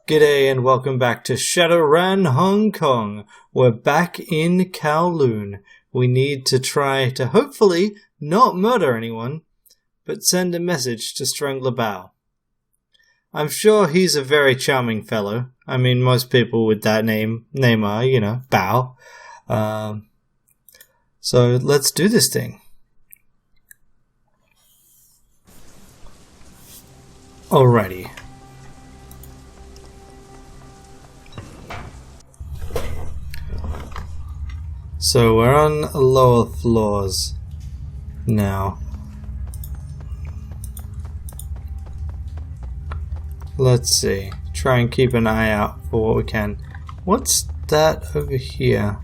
G'day and welcome back to Shadowrun Hong Kong. We're back in Kowloon. We need to try to hopefully not murder anyone, but send a message to Strangler Bao. I'm sure he's a very charming fellow. I mean, most people with that name are, Bao. So let's do this thing. Alrighty. So we're on lower floors now. Let's see. Try and keep an eye out for what we can. What's that over here?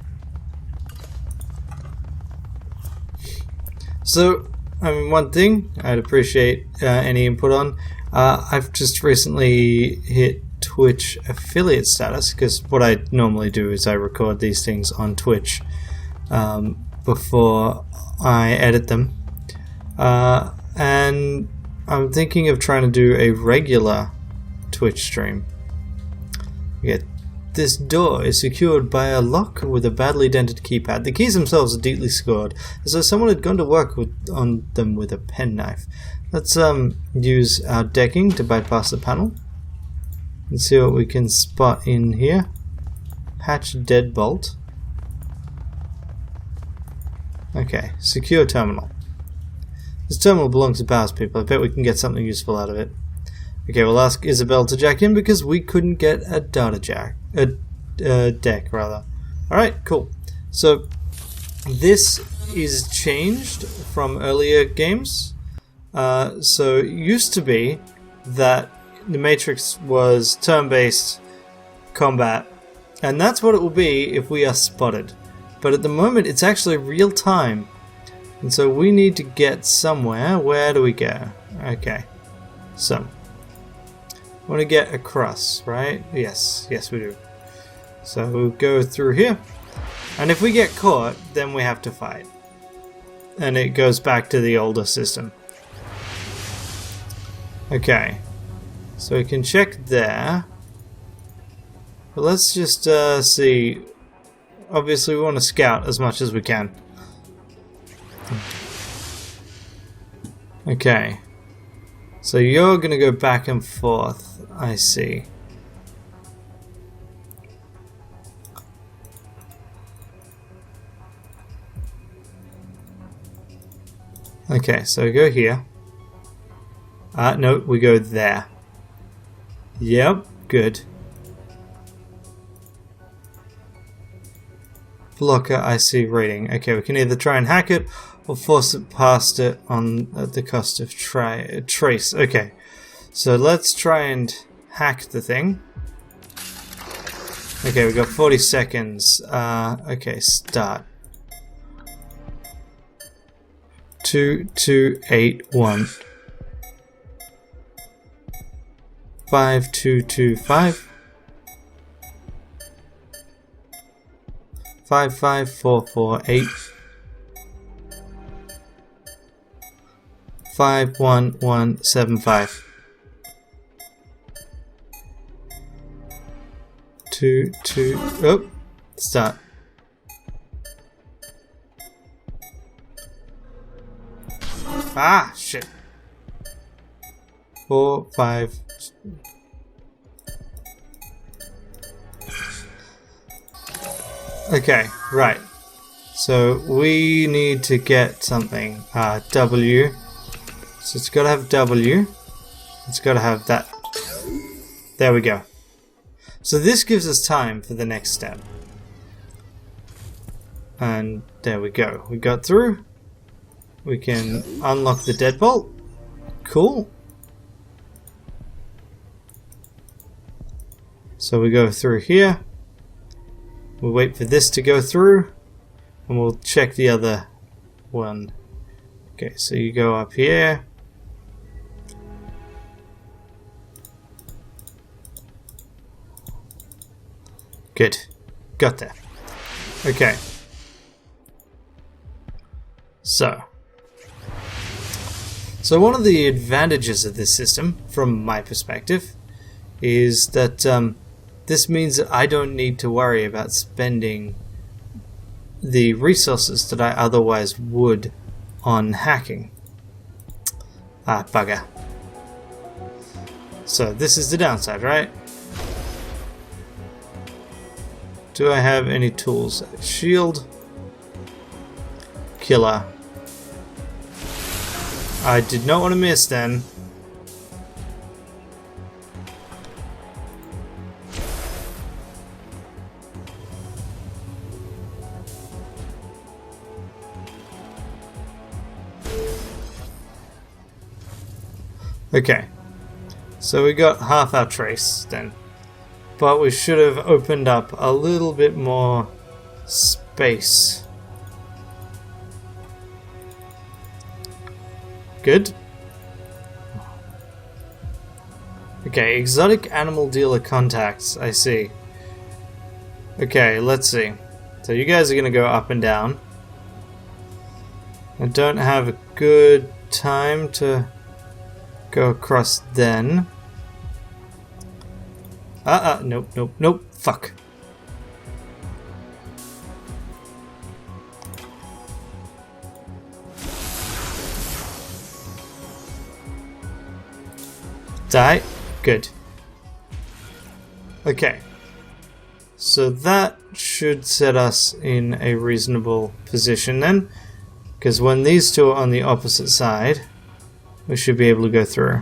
So, one thing I'd appreciate any input on. I've just recently hit Twitch affiliate status because what I normally do is I record these things on Twitch before I edit them, and I'm thinking of trying to do a regular Twitch stream. This door is secured by a lock with a badly dented keypad. The keys themselves are deeply scored, as though someone had gone to work on them with a penknife. Let's use our decking to bypass the panel and see what we can spot in here. Hatch deadbolt. Okay, secure terminal. This terminal belongs to Bao's people. I bet we can get something useful out of it. Okay, we'll ask Isabel to jack in because we couldn't get a deck rather. Alright, cool. So this is changed from earlier games. So it used to be that the Matrix was turn-based combat, and that's what it will be if we are spotted. But at the moment it's actually real time, and so we need to get somewhere. Where do we go? Okay, so I want to get across, right? Yes we do. So we'll go through here, and if we get caught then we have to fight, and it goes back to the older system. Okay, so we can check there, but let's just see. Obviously we want to scout as much as we can. Okay, so you're gonna go back and forth, I see. Okay, so we go here. No, we go there. Yep, good. Blocker, I see rating. Okay, we can either try and hack it or force it past it at the cost of trace. Okay, so let's try and hack the thing. Okay, we got 40 seconds. Okay, start. 2281. 5225. 55448. 51175. 22. Oh, start. Ah, shit. 4, 5. Okay, right. So we need to get something. W. So it's got to have W. It's got to have that. There we go. So this gives us time for the next step. And there we go. We got through. We can unlock the deadbolt. Cool. So we go through here. We'll wait for this to go through, and we'll check the other one. Okay, so you go up here. Good. Got there. Okay. So one of the advantages of this system, from my perspective, is that this means that I don't need to worry about spending the resources that I otherwise would on hacking. Ah, bugger. So this is the downside, right? Do I have any tools? Shield. Killer. I did not want to miss then. Okay, so we got half our trace then, but we should have opened up a little bit more space. Good. Okay, exotic animal dealer contacts, I see. Okay, let's see. So you guys are going to go up and down. I don't have a good time to go across then. Nope, fuck. Die. Good. Okay. So that should set us in a reasonable position then, because when these two are on the opposite side, we should be able to go through.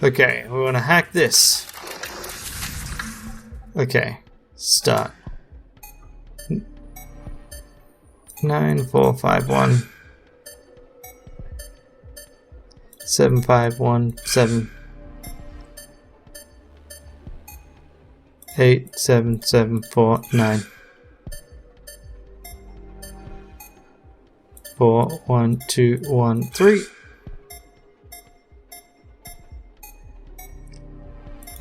Okay, we want to hack this. Okay, start. 9451 7517 87749 41213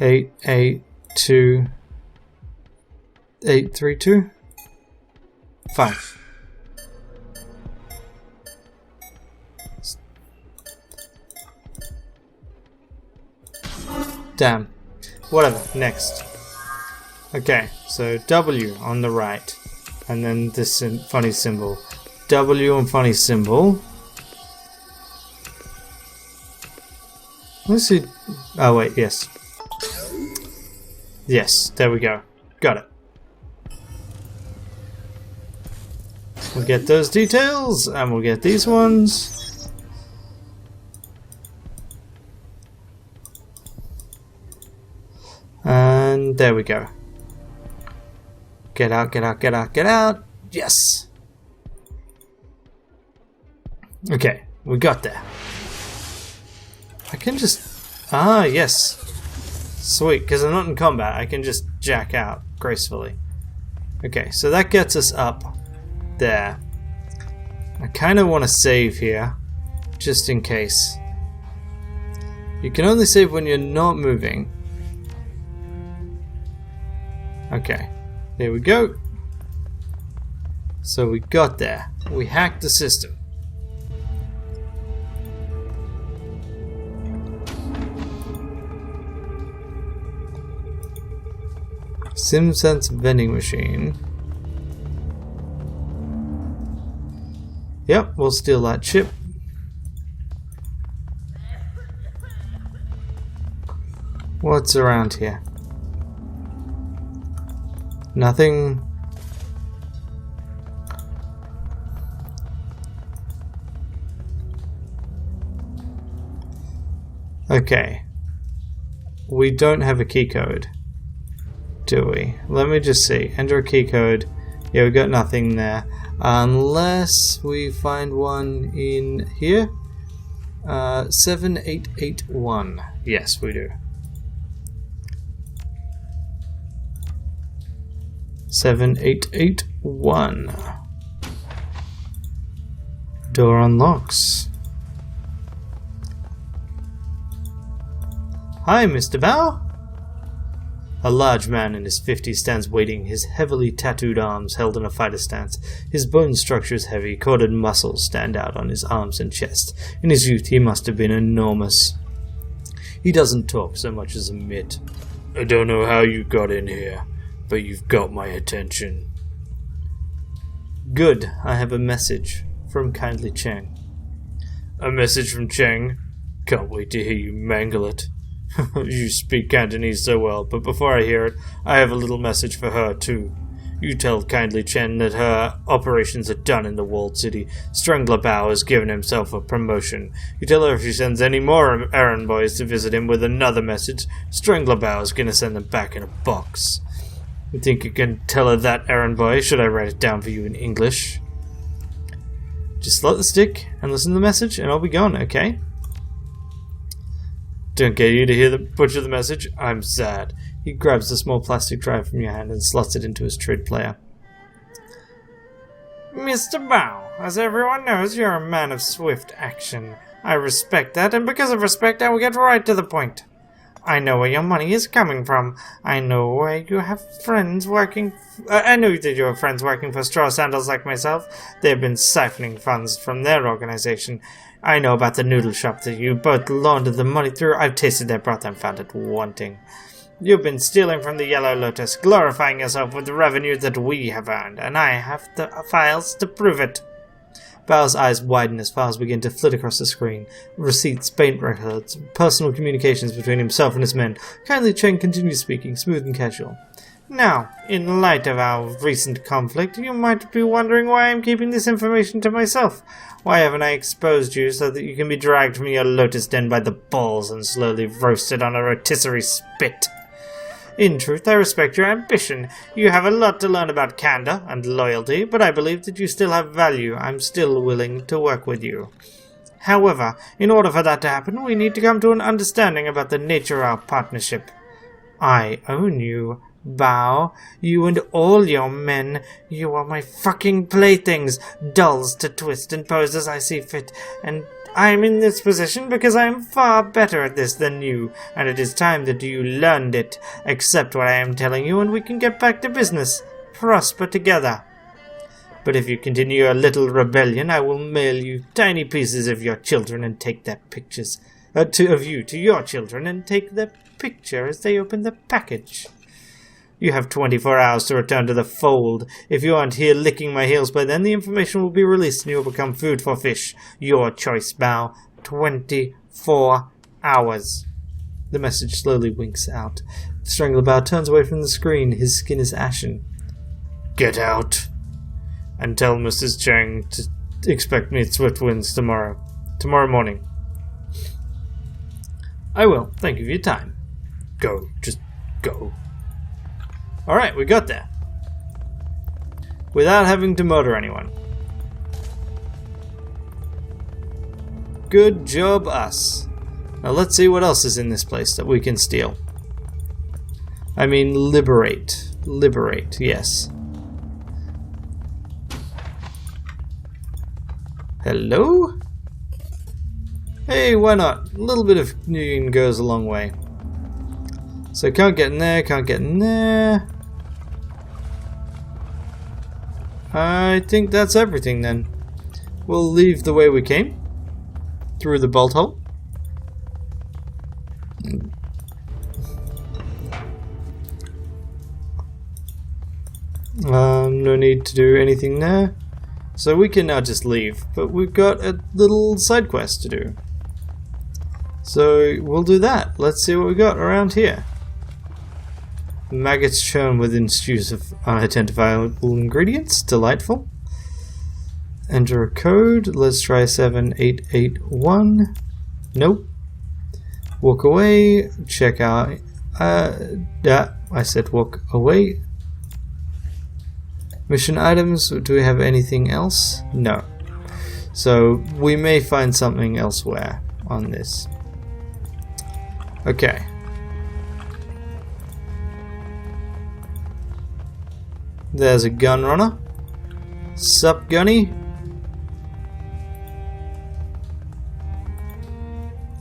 882 832 5. Damn. Whatever. Next. Okay, so W on the right, and then this funny symbol. W and funny symbol. Let's see. Oh wait, yes. Yes, there we go. Got it. We'll get those details, and we'll get these ones. And there we go. Get out, get out, get out, get out. Yes. Okay, we got there. I can just... Ah, yes. Sweet, because I'm not in combat. I can just jack out gracefully. Okay, so that gets us up there. I kind of want to save here, just in case. You can only save when you're not moving. Okay, there we go. So we got there. We hacked the system. SimSense vending machine. Yep, we'll steal that chip. What's around here? Nothing. Okay. We don't have a key code, do we? Let me just see. Enter a key code. Yeah, we got nothing there. Unless we find one in here. 7881. Yes, we do. 7881. Door unlocks. Hi, Mr. Bao. A large man in his 50s stands waiting, his heavily tattooed arms held in a fighter stance. His bone structure is heavy, corded muscles stand out on his arms and chest. In his youth, he must have been enormous. He doesn't talk so much as emit. I don't know how you got in here, but you've got my attention. Good, I have a message from Kindly Cheng. A message from Cheng? Can't wait to hear you mangle it. You speak Cantonese so well, but before I hear it, I have a little message for her, too. You tell Kindly Chen that her operations are done in the walled city. Strangler Bao has given himself a promotion. You tell her if she sends any more errand boys to visit him with another message, Strangler Bao is going to send them back in a box. You think you can tell her that, errand boy? Should I write it down for you in English? Just slot the stick and listen to the message, and I'll be gone, okay? Don't get you to hear the butcher the message. I'm sad. He grabs the small plastic drive from your hand and slots it into his trade player. Mr. Bao, as everyone knows, you're a man of swift action. I respect that, and because of respect, I will get right to the point. I know where your money is coming from. I know where you have friends working... I know that you have friends working for straw sandals like myself. They've been siphoning funds from their organization. I know about the noodle shop that you both laundered the money through. I've tasted their broth and found it wanting. You've been stealing from the Yellow Lotus, glorifying yourself with the revenue that we have earned, and I have the files to prove it. Bao's eyes widen as files begin to flit across the screen. Receipts, bank records, personal communications between himself and his men. Kindly Cheng continues speaking, smooth and casual. Now, in light of our recent conflict, you might be wondering why I'm keeping this information to myself. Why haven't I exposed you so that you can be dragged from your lotus den by the balls and slowly roasted on a rotisserie spit? In truth, I respect your ambition. You have a lot to learn about candor and loyalty, but I believe that you still have value. I'm still willing to work with you. However, in order for that to happen, we need to come to an understanding about the nature of our partnership. I own you, Bao. You and all your men. You are my fucking playthings, dolls to twist and pose as I see fit, and I'm in this position because I am far better at this than you, and it is time that you learned it. Accept what I am telling you, and we can get back to business. Prosper together. But if you continue your little rebellion, I will mail you tiny pieces of your children and take their pictures. To your children, and take their picture as they open the package. You have 24 hours to return to the fold. If you aren't here licking my heels by then, the information will be released and you will become food for fish. Your choice, Bao. 24 hours. The message slowly winks out. Strangler Bao turns away from the screen. His skin is ashen. Get out. And tell Mrs. Cheng to expect me at Swift Winds tomorrow. Tomorrow morning. I will. Thank you for your time. Go. Just go. Alright, we got there. Without having to murder anyone. Good job, us. Now let's see what else is in this place that we can steal. I mean, liberate. Liberate, yes. Hello? Hey, why not? A little bit of union goes a long way. So can't get in there, can't get in there. I think that's everything then. We'll leave the way we came. Through the bolt hole. No need to do anything there. So we can now just leave. But we've got a little side quest to do. So we'll do that. Let's see what we got around here. Maggots churn within stews of unidentifiable ingredients. Delightful. Enter a code. Let's try 7881. Nope. Walk away. Check out. I said walk away. Mission items. Do we have anything else? No. So we may find something elsewhere on this. Okay. There's a gun runner. Sup, Gunny?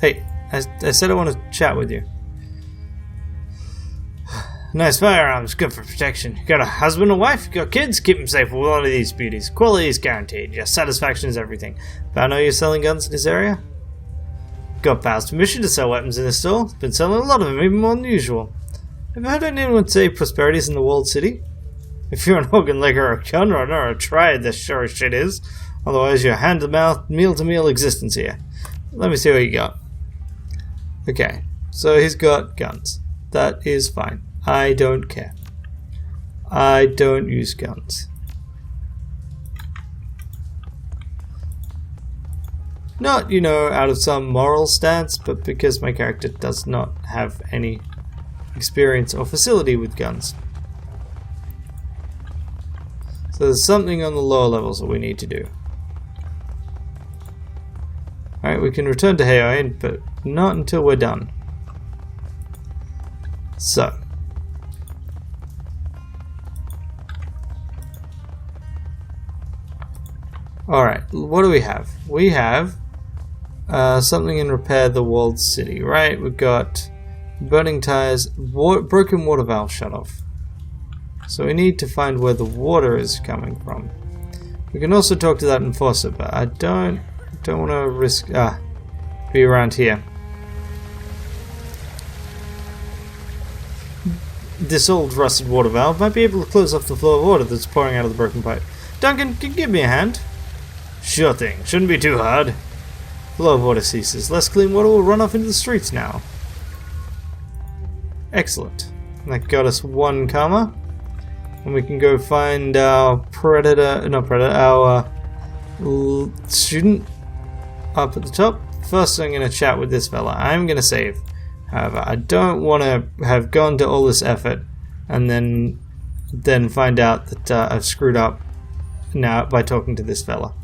Hey, I said I want to chat with you. Nice firearms, good for protection. You got a husband and wife? You got kids? Keep them safe with one of these beauties. Quality is guaranteed. Your satisfaction is everything. But I know you're selling guns in this area? Got Pal's permission to sell weapons in this store. Been selling a lot of them, even more than usual. Have you heard anyone say prosperity's in the walled city? If you're an organ legger or a gun runner or a triad, this sure as shit is. Otherwise, you're hand-to-mouth, meal-to-meal existence here. Let me see what you got. Okay, so he's got guns. That is fine. I don't care. I don't use guns. Not, you know, out of some moral stance, but because my character does not have any experience or facility with guns. So there's something on the lower levels that we need to do. Alright, we can return to Heroin, but not until we're done. So. Alright, what do we have? We have something in repair the walled city, right? We've got burning tires, broken water valve shut off. So we need to find where the water is coming from. We can also talk to that enforcer, but I don't want to risk be around here. This old rusted water valve might be able to close off the flow of water that's pouring out of the broken pipe. Duncan, can you give me a hand? Sure thing. Shouldn't be too hard. Flow of water ceases. Less clean water will run off into the streets now. Excellent. That got us 1 karma. And we can go find our our student up at the top. First I'm going to chat with this fella. I'm going to save. However, I don't want to have gone to all this effort and then find out that I've screwed up now by talking to this fella.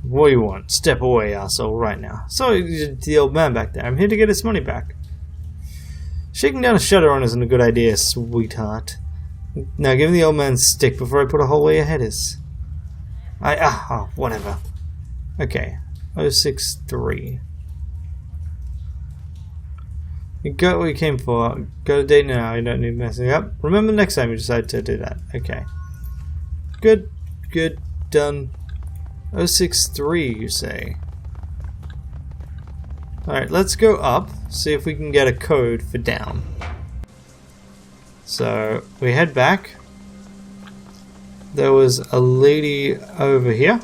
What do you want? Step away, asshole, right now. So, the old man back there. I'm here to get his money back. Shaking down a Shadowrun isn't a good idea, sweetheart. Now give me the old man's stick before I put a hole where your head is. Whatever. Okay. 063. You got what you came for. Go to date now. You don't need messing up. Remember next time you decide to do that. Okay. Good. Good. Done. 063, you say? Alright, let's go up, see if we can get a code for down. So, we head back. There was a lady over here.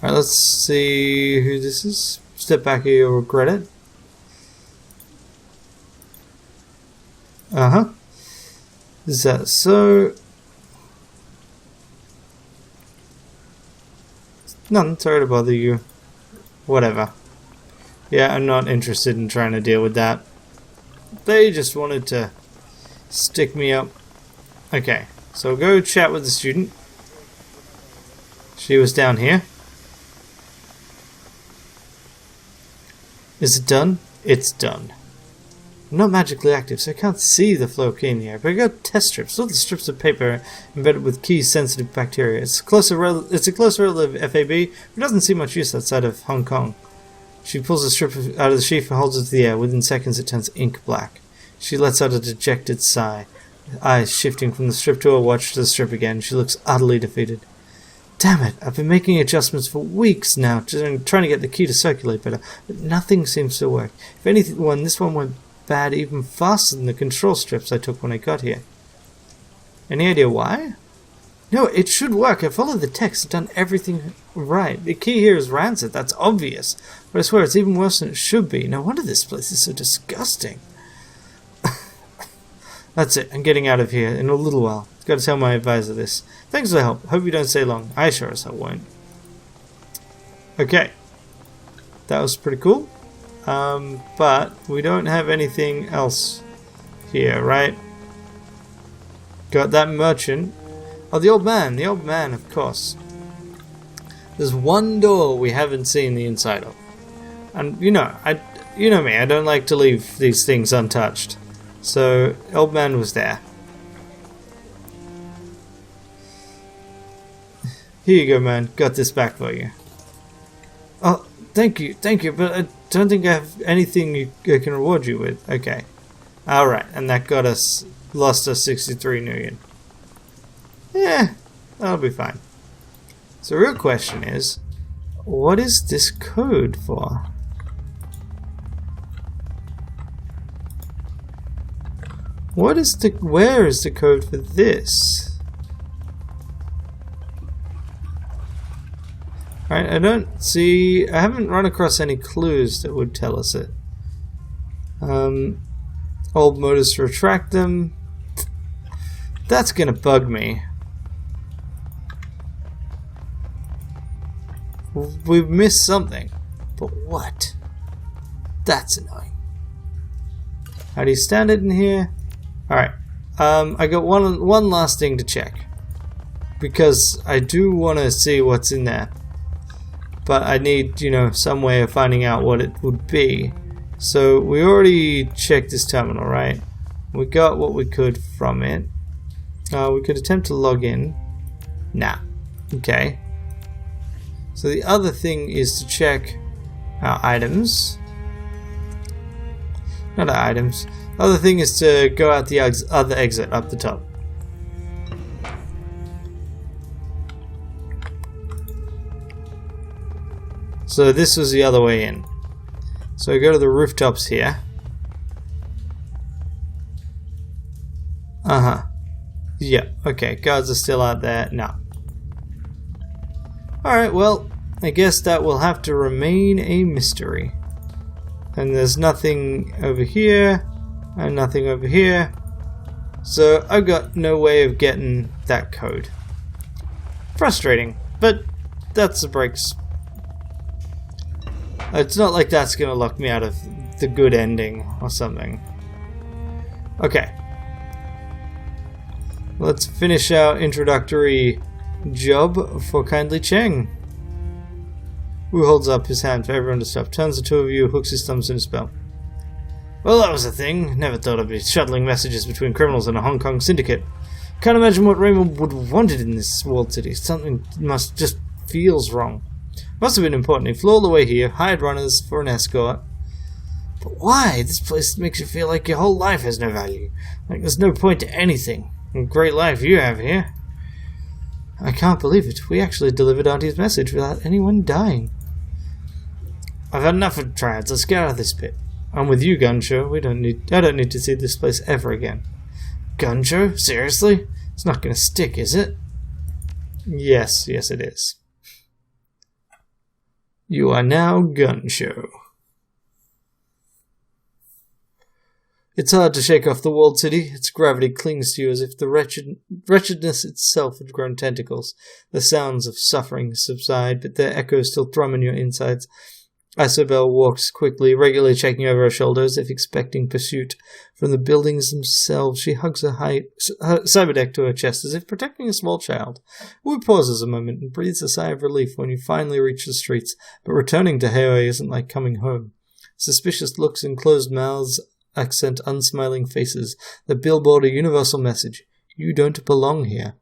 Alright, let's see who this is. Step back here, you'll regret it. Uh-huh. Is that so? Nothing, sorry to bother you. Whatever. Yeah, I'm not interested in trying to deal with that. They just wanted to stick me up. Okay, so go chat with the student. She was down here. Is it done? It's done. I'm not magically active, so I can't see the flow of key in the air, but I got test strips, little strips of paper embedded with key-sensitive bacteria. It's a close relative of FAB, but doesn't see much use outside of Hong Kong. She pulls the strip out of the sheath and holds it to the air. Within seconds it turns ink black. She lets out a dejected sigh, eyes shifting from the strip to her watch to the strip again. She looks utterly defeated. Damn it, I've been making adjustments for weeks now, trying to get the key to circulate better, but nothing seems to work. If anything, this one went bad even faster than the control strips I took when I got here. Any idea why? No, it should work. I followed the text and done everything right. The key here is rancid, that's obvious. But I swear it's even worse than it should be. No wonder this place is so disgusting. That's it, I'm getting out of here in a little while. Got to tell my advisor this. Thanks for the help. Hope you don't stay long. I sure as hell won't. Okay. That was pretty cool. But we don't have anything else here, right? Got that merchant. Oh, the old man, of course. There's one door we haven't seen the inside of. And you know me, I don't like to leave these things untouched. So, old man was there. Here you go, man. Got this back for you. Oh, thank you, but I don't think I have anything I can reward you with. Okay. Alright, and that got us, lost us 63 million. Yeah, that'll be fine. So the real question is, what is this code for? Where is the code for this? Alright, I haven't run across any clues that would tell us it. Old motors to retract them. That's gonna bug me. We've missed something. But what? That's annoying. How do you stand it in here? Alright. I got one last thing to check. Because I do want to see what's in there. But I need, you know, some way of finding out what it would be. So we already checked this terminal, right? We got what we could from it. We could attempt to log in. Nah. Okay. So the other thing is to check our items. Not our items. The other thing is to go out the other exit up the top. So this was the other way in. So we go to the rooftops here. Yeah, okay, guards are still out there. No. Alright, well, I guess that will have to remain a mystery. And there's nothing over here, and nothing over here. So I've got no way of getting that code. Frustrating, but that's the breaks. It's not like that's gonna lock me out of the good ending or something. Okay. Let's finish our introductory job for Kindly Cheng. Who holds up his hand for everyone to stop, turns the two of you, hooks his thumbs in a spell. Well, that was a thing. Never thought I'd be shuttling messages between criminals and a Hong Kong syndicate. Can't imagine what Raymond would have wanted in this walled city. Something must just feels wrong. Must have been important. He flew all the way here, hired runners for an escort. But why? This place makes you feel like your whole life has no value. Like there's no point to anything. A great life you have here. I can't believe it. We actually delivered Auntie's message without anyone dying. I've had enough of triads. Let's get out of this pit. I'm with you, Gunshow. I don't need to see this place ever again. Gunshow? Seriously? It's not going to stick, is it? Yes, it is. You are now Gunshow. It's hard to shake off the walled city. Its gravity clings to you as if the wretchedness itself had grown tentacles. The sounds of suffering subside, but their echoes still thrum in your insides. Isobel walks quickly, regularly checking over her shoulder as if expecting pursuit. From the buildings themselves, she hugs her cyberdeck to her chest as if protecting a small child. Wu pauses a moment and breathes a sigh of relief when you finally reach the streets, but returning to Haoi isn't like coming home. Suspicious looks and closed mouths accent unsmiling faces that billboard a universal message. You don't belong here.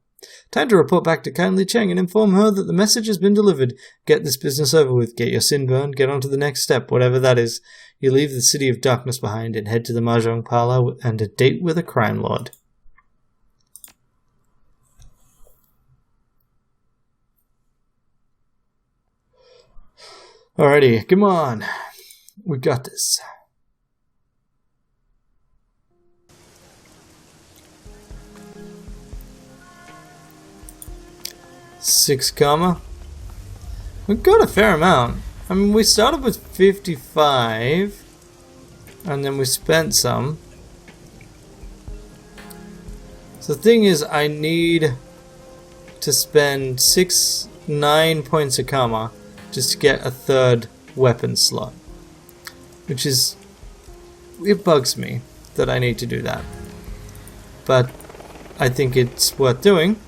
Time to report back to Kindly Cheng and inform her that the message has been delivered. Get this business over with. Get your sin burned. Get on to the next step, whatever that is. You leave the city of darkness behind and head to the mahjong parlor and a date with a crime lord. Alrighty, come on. We got this. Six karma. We've got a fair amount. I mean, we started with 55, and then we spent some. So the thing is, I need to spend 9 points of karma just to get a third weapon slot, which is, it bugs me that I need to do that, but I think it's worth doing.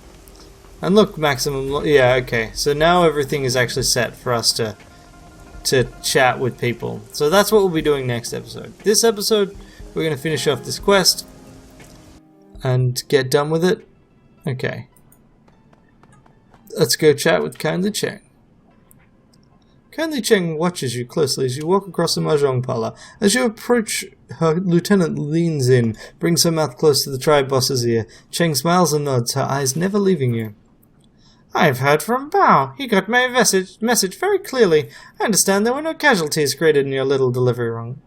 And look, maximum, yeah, okay. So now everything is actually set for us to chat with people. So that's what we'll be doing next episode. This episode, we're going to finish off this quest and get done with it. Okay. Let's go chat with Kindly Cheng. Kindly Cheng watches you closely as you walk across the mahjong parlor. As you approach, her lieutenant leans in, brings her mouth close to the tribe boss's ear. Cheng smiles and nods, her eyes never leaving you. I've heard from Bao. He got my message very clearly. I understand there were no casualties created in your little delivery room.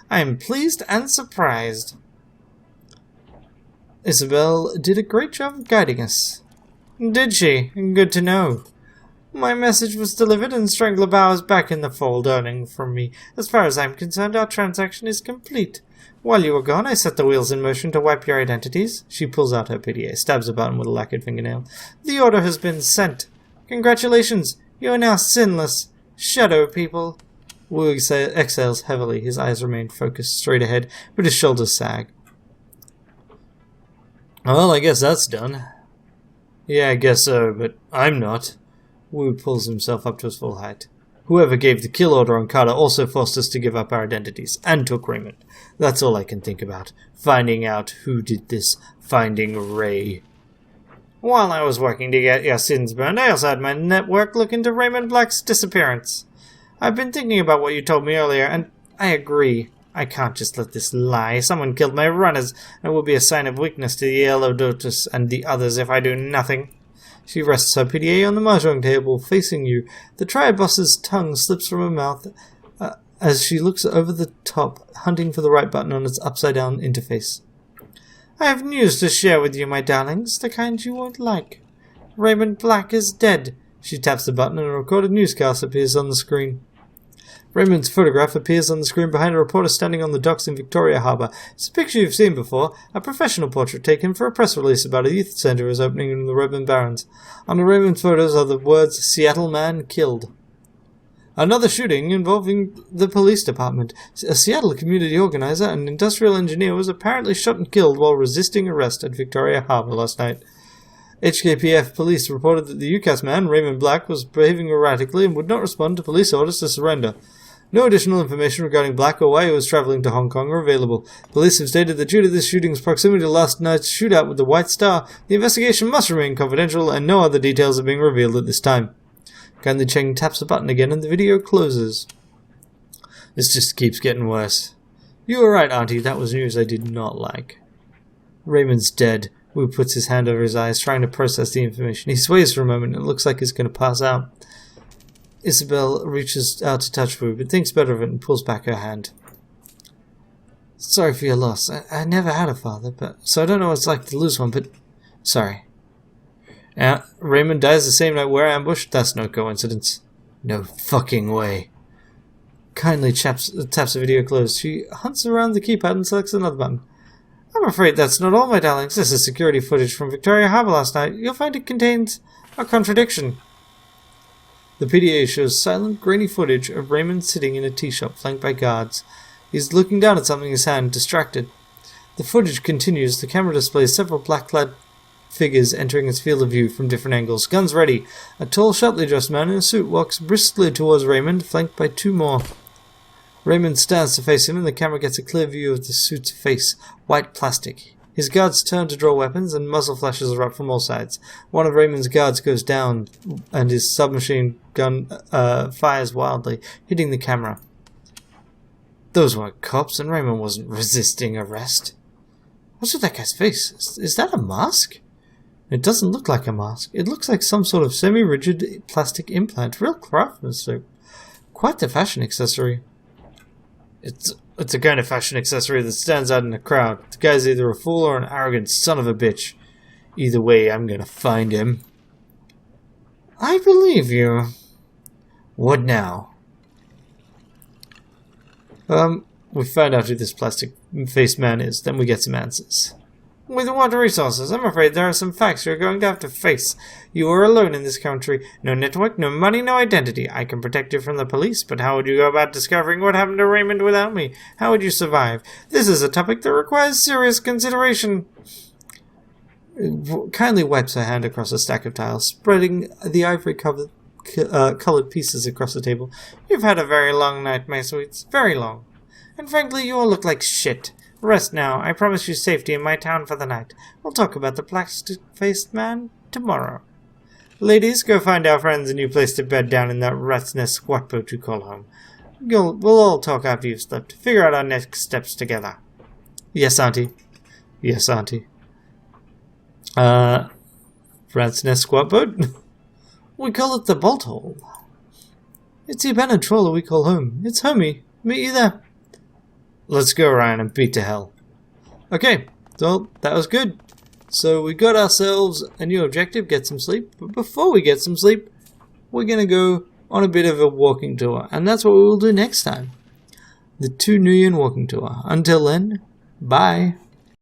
I am pleased and surprised. Isabel did a great job of guiding us. Did she? Good to know. My message was delivered and Strangler Bao is back in the fold, earning from me. As far as I'm concerned, our transaction is complete. While you were gone, I set the wheels in motion to wipe your identities. She pulls out her PDA, stabs a button with a lacquered fingernail. The order has been sent. Congratulations, you are now sinless. Shadow people. Wu exhales heavily. His eyes remain focused straight ahead, but his shoulders sag. Well, I guess that's done. Yeah, I guess so, but I'm not. Wu pulls himself up to his full height. Whoever gave the kill order on Carter also forced us to give up our identities, and took Raymond. That's all I can think about. Finding out who did this. Finding Ray. While I was working to get your sins burned, I also had my network look into Raymond Black's disappearance. I've been thinking about what you told me earlier, and I agree. I can't just let this lie. Someone killed my runners, and it will be a sign of weakness to the Yellow Lotus and the others if I do nothing. She rests her PDA on the mahjong table, facing you. The triad boss's tongue slips from her mouth as she looks over the top, hunting for the right button on its upside-down interface. I have news to share with you, my darlings, the kind you won't like. Raymond Black is dead. She taps the button and a recorded newscast appears on the screen. Raymond's photograph appears on the screen behind a reporter standing on the docks in Victoria Harbour. It's a picture you've seen before, a professional portrait taken for a press release about a youth centre is opening in the Redmond Barrens. On the Raymond's photos are the words, Seattle man killed. Another shooting involving the police department. A Seattle community organizer and industrial engineer was apparently shot and killed while resisting arrest at Victoria Harbour last night. HKPF police reported that the UCAS man, Raymond Black, was behaving erratically and would not respond to police orders to surrender. No additional information regarding Black or why he was traveling to Hong Kong are available. Police have stated that due to this shooting's proximity to last night's shootout with the White Star, the investigation must remain confidential and no other details are being revealed at this time. Kindly Cheng taps the button again and the video closes. This just keeps getting worse. You were right, Auntie, that was news I did not like. Raymond's dead. Wu puts his hand over his eyes, trying to process the information. He sways for a moment and it looks like he's going to pass out. Isabel reaches out to touch Wu, but thinks better of it and pulls back her hand. Sorry for your loss. I never had a father, so I don't know what it's like to lose one, but sorry. Raymond dies the same night we're ambushed? That's no coincidence. No fucking way. Kindly taps the video closed. She hunts around the keypad and selects another button. I'm afraid that's not all, my darlings. This is security footage from Victoria Harbour last night. You'll find it contains a contradiction. The PDA shows silent, grainy footage of Raymond sitting in a tea shop flanked by guards. He's looking down at something in his hand, distracted. The footage continues. The camera displays several black-clad figures entering its field of view from different angles. Guns ready. A tall, sharply dressed man in a suit walks briskly towards Raymond, flanked by two more. Raymond stands to face him, and the camera gets a clear view of the suit's face. White plastic. His guards turn to draw weapons, and muzzle flashes erupt from all sides. One of Raymond's guards goes down, and his submachine gun fires wildly, hitting the camera. Those weren't cops, and Raymond wasn't resisting arrest. What's with that guy's face? Is that a mask? It doesn't look like a mask. It looks like some sort of semi-rigid plastic implant. Real craftsmanship. Quite the fashion accessory. It's a kind of fashion accessory that stands out in a crowd. The guy's either a fool or an arrogant son of a bitch. Either way, I'm gonna find him. I believe you. What now? We find out who this plastic-faced man is, then we get some answers. With what resources? I'm afraid there are some facts you're going to have to face. You are alone in this country. No network, no money, no identity. I can protect you from the police, but how would you go about discovering what happened to Raymond without me? How would you survive? This is a topic that requires serious consideration. Kindly wipes her hand across a stack of tiles, spreading the ivory-colored pieces across the table. You've had a very long night, my sweets. Very long. And frankly, you all look like shit. Rest now. I promise you safety in my town for the night. We'll talk about the plastic-faced man tomorrow. Ladies, go find our friends a new place to bed down in that rat's nest squat boat you call home. We'll all talk after you've slept. Figure out our next steps together. Yes, Auntie. Yes, Auntie. Rat's nest squat boat? We call it the bolt hole. It's the abandoned trawler we call home. It's homey. Meet you there. Let's go around and beat to hell. Okay, so that was good. So we got ourselves a new objective, get some sleep. But before we get some sleep, we're going to go on a bit of a walking tour. And that's what we will do next time. The 2 New Year walking tour. Until then, bye.